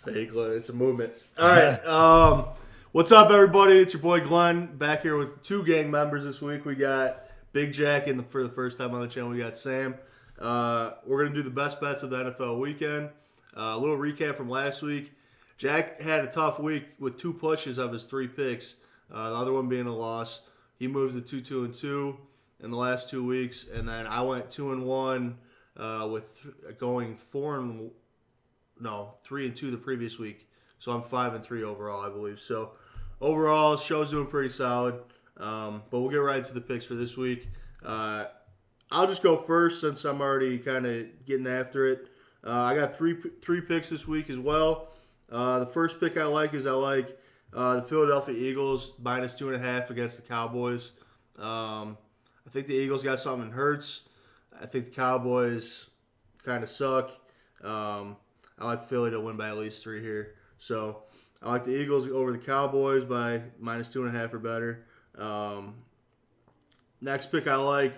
Fake, it's a movement. All right. What's up, everybody? It's your boy Glenn back here with two gang members this week. We got Big Jack for the first time on the channel. We got Sam. We're gonna do the best bets of the NFL weekend. A little recap from last week. Jack had a tough week with two pushes of his three picks. The other one being a loss. He moved to 2-2-2 in the last 2 weeks, and then I went 2-1 with going 3-2 the previous week. So I'm 5-3 overall, I believe. So overall, show's doing pretty solid. But we'll get right into the picks for this week. I'll just go first since I'm already kind of getting after it. I got three picks this week as well. The first pick I like the Philadelphia Eagles -2.5 against the Cowboys. I think the Eagles got something that hurts. I think the Cowboys kind of suck. I like Philly to win by at least 3 here. So I like the Eagles over the Cowboys by -2.5 or better. Next pick I like.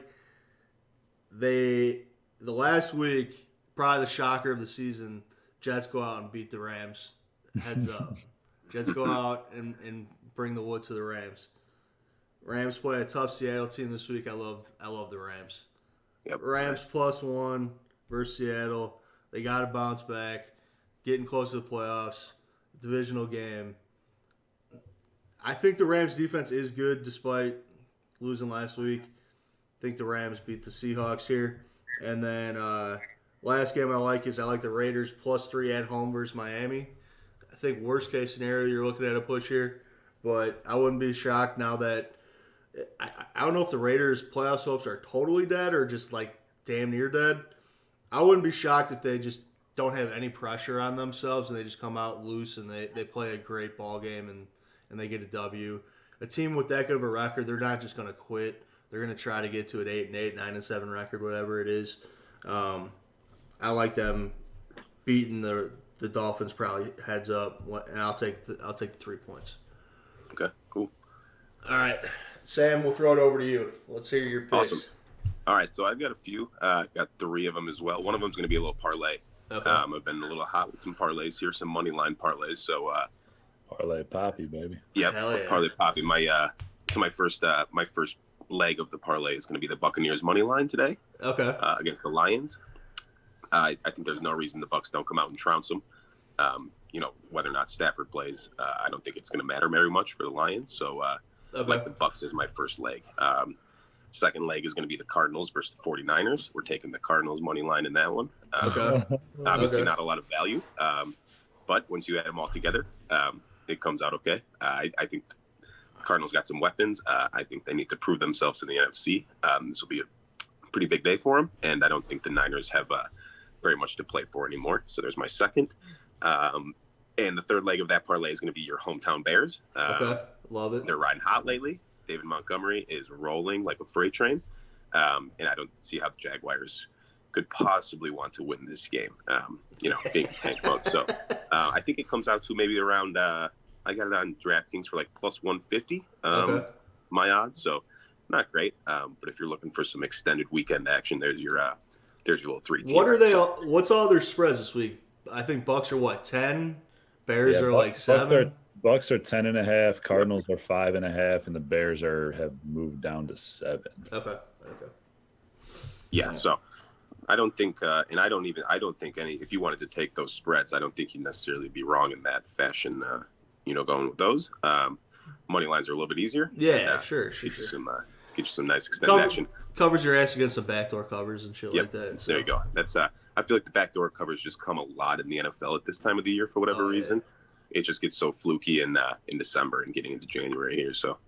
The last week, probably the shocker of the season, Jets go out and beat the Rams. Heads up. Jets go out and bring the wood to the Rams. Rams play a tough Seattle team this week. I love the Rams. Yep. Rams +1 versus Seattle. They got to bounce back, getting close to the playoffs, divisional game. I think the Rams defense is good despite losing last week. I think the Rams beat the Seahawks here. And then last game I like the Raiders +3 at home versus Miami. I think worst case scenario, you're looking at a push here. But I wouldn't be shocked now that I don't know if the Raiders' playoff hopes are totally dead or just like damn near dead. I wouldn't be shocked if they just don't have any pressure on themselves and they just come out loose and they play a great ball game and they get a W. A team with that good of a record, they're not just going to quit. They're going to try to get to an 8-8, 9-7 record, whatever it is. I like them beating the Dolphins probably heads up, and I'll take the 3 points. Okay, cool. All right, Sam, we'll throw it over to you. Let's hear your picks. Awesome. All right, so I've got a few. Got 3 of them as well. One of them is going to be a little parlay. Okay. I've been a little hot with some parlays here, some money line parlays. So Parlay Poppy, baby. yeah, Hell yeah. parlay poppy. My first leg of the parlay is going to be the Buccaneers money line today. Okay. Against the Lions. I think there's no reason the Bucs don't come out and trounce them. Whether or not Stafford plays, I don't think it's going to matter very much for the Lions. So Okay. like the Bucs is my first leg. Second leg is going to be the Cardinals versus the 49ers. We're taking the Cardinals money line in that one. Okay. Obviously Okay. not a lot of value, but once you add them all together, it comes out okay. I think the Cardinals got some weapons. I think they need to prove themselves in the NFC. This will be a pretty big day for them, and I don't think the Niners have very much to play for anymore. So there's my second. And the third leg of that parlay is going to be your hometown Bears. Okay. Love it. They're riding hot lately. David Montgomery is rolling like a freight train. And I don't see how the Jaguars could possibly want to win this game, being tank mode. So I think it comes out to maybe around, I got it on DraftKings for like +150, Okay. my odds. So not great. But if you're looking for some extended weekend action, there's your little 3-team. What's all their spreads this week? I think Bucks are 10? Bears are like 7? Bucks are 10.5, Cardinals are 5.5, and the Bears have moved down to 7. Okay. Yeah, so I don't think, if you wanted to take those spreads, I don't think you'd necessarily be wrong in that fashion, going with those. Money lines are a little bit easier. Yeah, and, sure. Get you some nice extended action. Covers your ass against some backdoor covers and shit Yep, like that. So. there you go. That's I feel like the backdoor covers just come a lot in the NFL at this time of the year for whatever reason. It just gets so fluky in December and getting into January here. So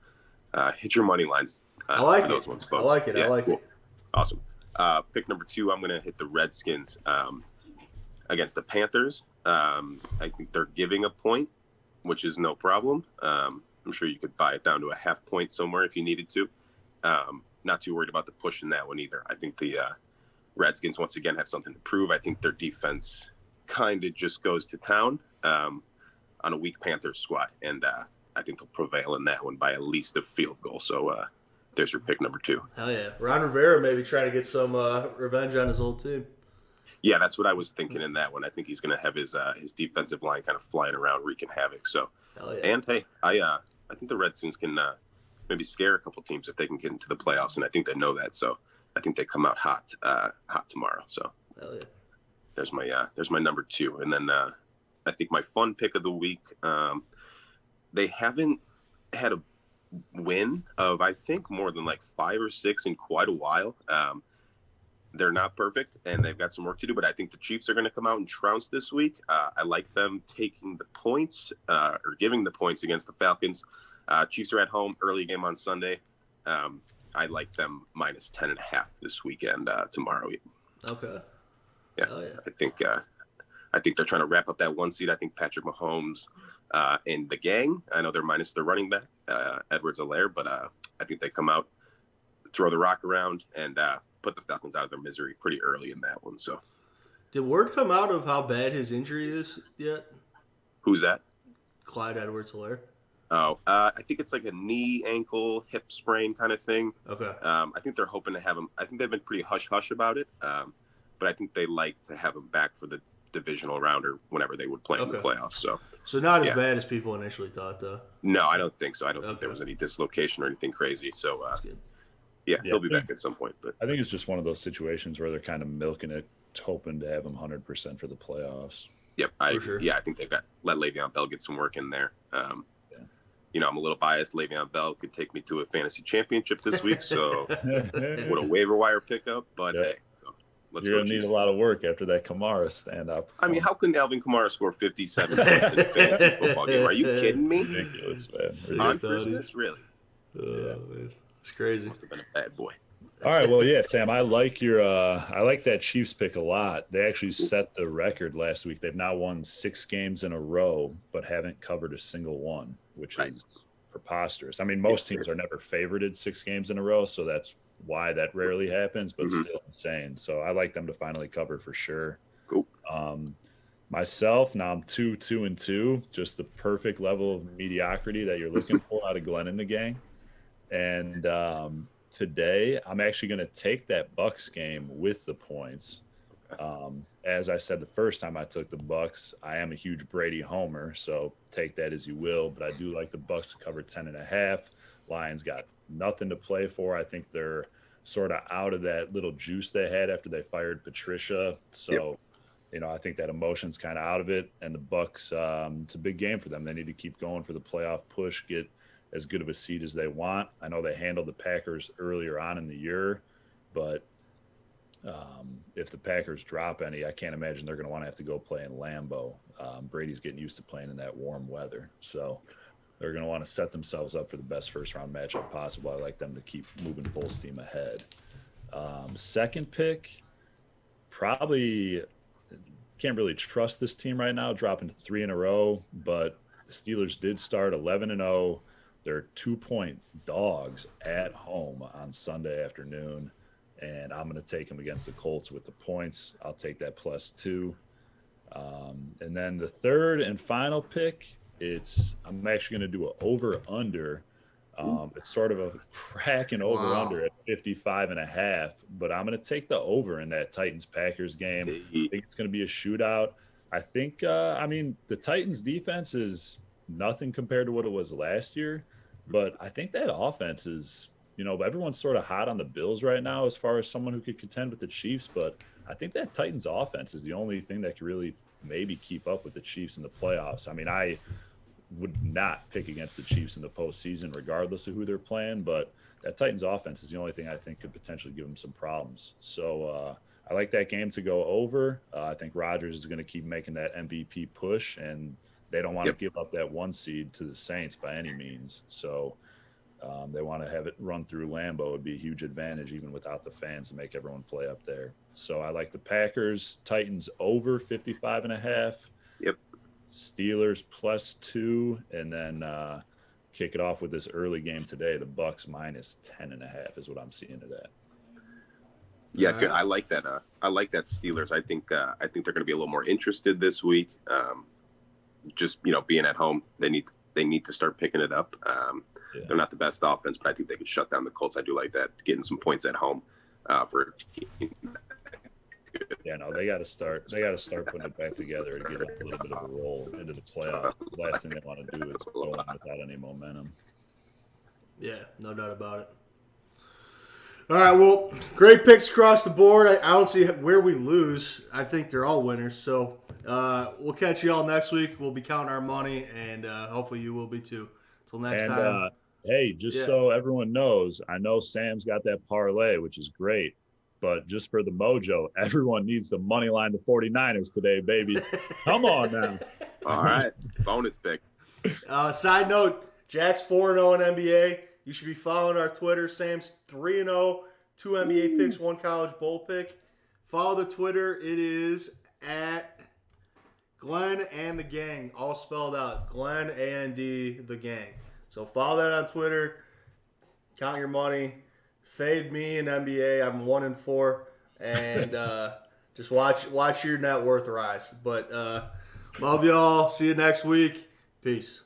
hit your money lines. I like for it. those ones, folks. I like it. Yeah, I like cool. it. Awesome. Pick number 2, I'm going to hit the Redskins against the Panthers. I think they're giving a point, which is no problem. I'm sure you could buy it down to a half point somewhere if you needed to. Not too worried about the push in that one either. I think the Redskins, once again, have something to prove. I think their defense kind of just goes to town on a weak Panthers squad. And I think they'll prevail in that one by at least a field goal. So there's your pick number 2. Hell yeah. Ron Rivera maybe trying to get some revenge on his old team. Yeah, that's what I was thinking in that one. I think he's going to have his defensive line kind of flying around, wreaking havoc. So, Hell yeah. and hey, I think the Redskins can maybe scare a couple teams if they can get into the playoffs, and I think they know that. So, I think they come out hot tomorrow. So, Hell yeah. there's my number 2, and then I think my fun pick of the week. They haven't had a win of I think more than like 5 or 6 in quite a while. They're not perfect, and they've got some work to do. But I think the Chiefs are going to come out and trounce this week. I like them taking the points or giving the points against the Falcons. Chiefs are at home, early game on Sunday. I like them minus 10.5 this weekend tomorrow. Okay. Yeah, Hell yeah. I think they're trying to wrap up that 1 seed. I think Patrick Mahomes and the gang. I know they're minus their running back, Edwards-Helaire, but I think they come out, throw the rock around, and put the Falcons out of their misery pretty early in that one. So, Did word come out of how bad his injury is yet? who's that? Clyde Edwards-Helaire. Oh, I think it's like a knee, ankle, hip sprain kind of thing. Okay. I think they're hoping to have him. I think they've been pretty hush-hush about it, but I think they like to have him back for the divisional round or whenever they would play in the playoffs. So not as yeah. bad as people initially thought, though. No, I don't think so. I don't think there was any dislocation or anything crazy. So, That's good. yeah, he'll be back at some point. But I think it's just one of those situations where they're kind of milking it, hoping to have him 100% for the playoffs. yep, Sure. I think they've got let Le'Veon Bell get some work in there. I'm a little biased. Le'Veon Bell could take me to a fantasy championship this week, so what a waiver wire pickup. But hey, so let's You're go. gonna need a lot of work after that Kamara stand up. I mean, how can Alvin Kamara score 57 points in a fantasy football game? Are you kidding me? Ridiculous, man. On Studies. Christmas, really? Man. It's crazy. Must have been a bad boy. All right, well, yeah, Sam, I like that Chiefs pick a lot. They actually set the record last week. They've now won 6 games in a row, but haven't covered a single one, which is preposterous. I mean, most teams are never favorited 6 games in a row, so that's why that rarely happens, but still insane. So I like them to finally cover for sure. Cool. Myself, now I'm 2-2-2, just the perfect level of mediocrity that you're looking for out of Glenn and the gang. And today, I'm actually going to take that Bucks game with the points. As I said the first time I took the Bucks, I am a huge Brady homer, so take that as you will. But I do like the Bucks to cover 10.5. Lions got nothing to play for. I think they're sort of out of that little juice they had after they fired Patricia. So, I think that emotion's kind of out of it. And the Bucks, it's a big game for them. They need to keep going for the playoff push, get as good of a seed as they want. I know they handled the Packers earlier on in the year, but if the Packers drop any, I can't imagine they're going to want to have to go play in Lambeau. Brady's getting used to playing in that warm weather. So they're going to want to set themselves up for the best first-round matchup possible. I like them to keep moving full steam ahead. Second pick, probably can't really trust this team right now, dropping to 3 in a row, but the Steelers did start 11-0. They're 2-point dogs at home on Sunday afternoon, and I'm going to take them against the Colts with the points. I'll take that +2. And then the third and final pick, I'm actually going to do an over-under. It's sort of a cracking over-under at 55.5, but I'm going to take the over in that Titans-Packers game. I think it's going to be a shootout. I think, the Titans' defense is nothing compared to what it was last year, but I think that offense is, everyone's sort of hot on the Bills right now as far as someone who could contend with the Chiefs, but I think that Titans offense is the only thing that could really maybe keep up with the Chiefs in the playoffs. I mean, I would not pick against the Chiefs in the postseason regardless of who they're playing, but that Titans offense is the only thing I think could potentially give them some problems. So I like that game to go over. I think Rodgers is going to keep making that MVP push, and they don't want to give up that 1 seed to the Saints by any means. So they want to have it run through Lambeau. It would be a huge advantage even without the fans to make everyone play up there. So I like the Packers, Titans over 55.5. Yep. Steelers +2, and then kick it off with this early game today. The Bucks minus 10.5 is what I'm seeing it at. Yeah, good. I like that. I like that Steelers. I think they're going to be a little more interested this week. Just being at home, they need to start picking it up. They're not the best offense, but I think they could shut down the Colts. I do like that, getting some points at home for a team that Yeah, no, they got to start. They got to start putting it back together to get a little bit of a roll into the playoff. Last thing they want to do is go in without any momentum. Yeah, no doubt about it. All right, well, great picks across the board. I don't see where we lose. I think they're all winners. So we'll catch you all next week. We'll be counting our money, and hopefully you will be too. Till next time. Hey, just so everyone knows, I know Sam's got that parlay, which is great. But just for the mojo, everyone needs the money line the 49ers today, baby. Come on now. All right. Bonus pick. Side note, Jack's 4-0 in NBA. You should be following our Twitter. Sam's 3-0, 2 NBA picks, 1 college bowl pick. Follow the Twitter. It is at Glenn and the Gang, all spelled out. Glenn A-N-D, the Gang. So follow that on Twitter. Count your money. Fade me in NBA. I'm 1-4, and just watch your net worth rise. But love y'all. See you next week. Peace.